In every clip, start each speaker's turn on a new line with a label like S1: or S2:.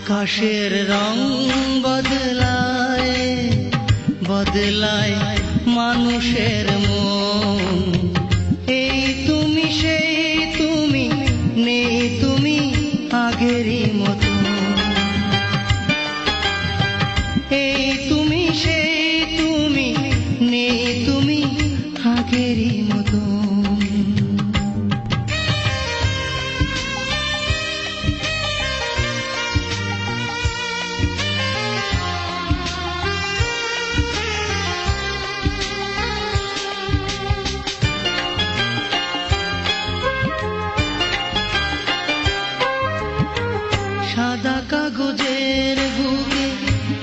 S1: আকাশের রং বদলায় বদলায় মানুষের মন। এই তুমি সেই তুমি, নেই তুমি আগেরই মতো। এই তুমি সেই তুমি, নেই তুমি আগেরই মতো। সাদা কাগজের বুকে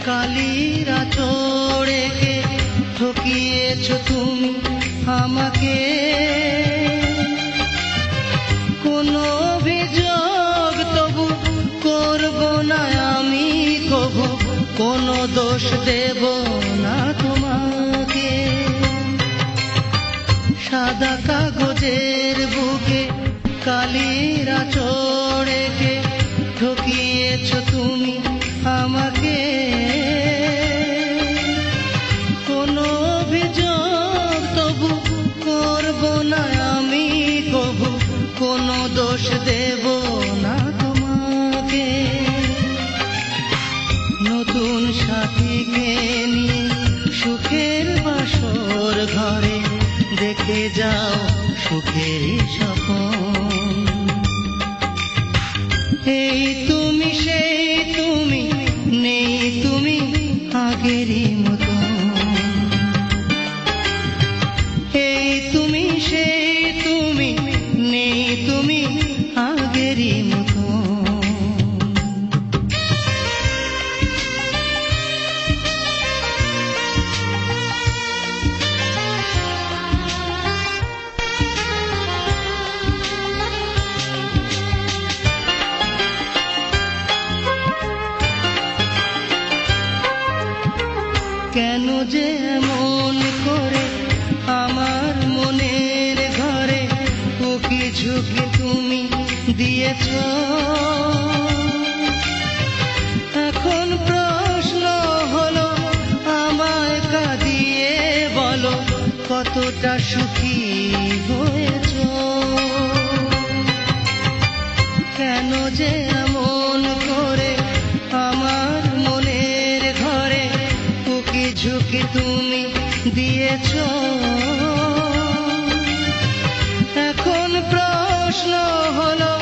S1: কালির আঁচড় এঁকে ঠকিয়েছ তুমি আমাকে। কোনো অভিযোগ তবু করব না আমি কবু, কোনো দোষ দেব না তোমাকে। সাদা কাগজের বুকে কালির আঁচড় এঁকে ঠকিয়েছ তুমি আমাকে। কোনো অভিযোগ তবু করব না আমি কবু, কোনো দোষ দেব না তোমাকে। নতুন সাথীকে নিয়ে সুখের বাসর ঘরে দেখে যাও সুখের স্বপন। এই তুমি সেই তুমি, নেই তুমি আগেরই মতো। এই তুমি সেই তুমি, নেই তুমি আগেরই মতো। কেন যে এমন করে আমার মনের ঘরে উকি ঝুঁকি তুমি দিয়েছ। এখন প্রশ্ন হলো আমায় কাঁদিয়ে বলো কতটা সুখী হয়েছ। কেন যে এমন করে আমার মনের ঘরে উকি ঝুঁকি তুমি দিয়েছ। এখন প্রশ্ন হলো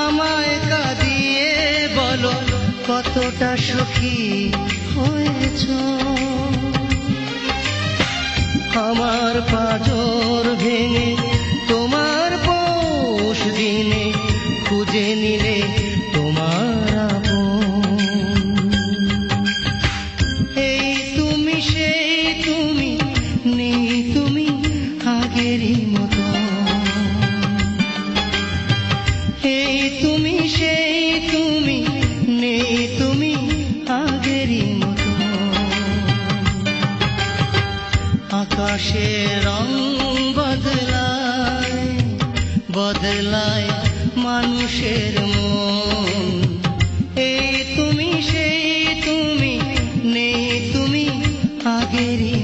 S1: আমায় কাঁদিয়ে বলো কতটা সুখী হয়েছ। আমার পাঁজর ভেঙে তোমার পৌষ দিনে খুঁজে নিলে তোমার আপন। এই তুমি সেই তুমি, নেই তুমি আগেরই মতো। এই তুমি সেই তুমি, নেই তুমি আগেরই মতো। আকাশের রং বদলায় বদলায় মানুষের মন। এই তুমি সেই তুমি, নেই তুমি আগেরই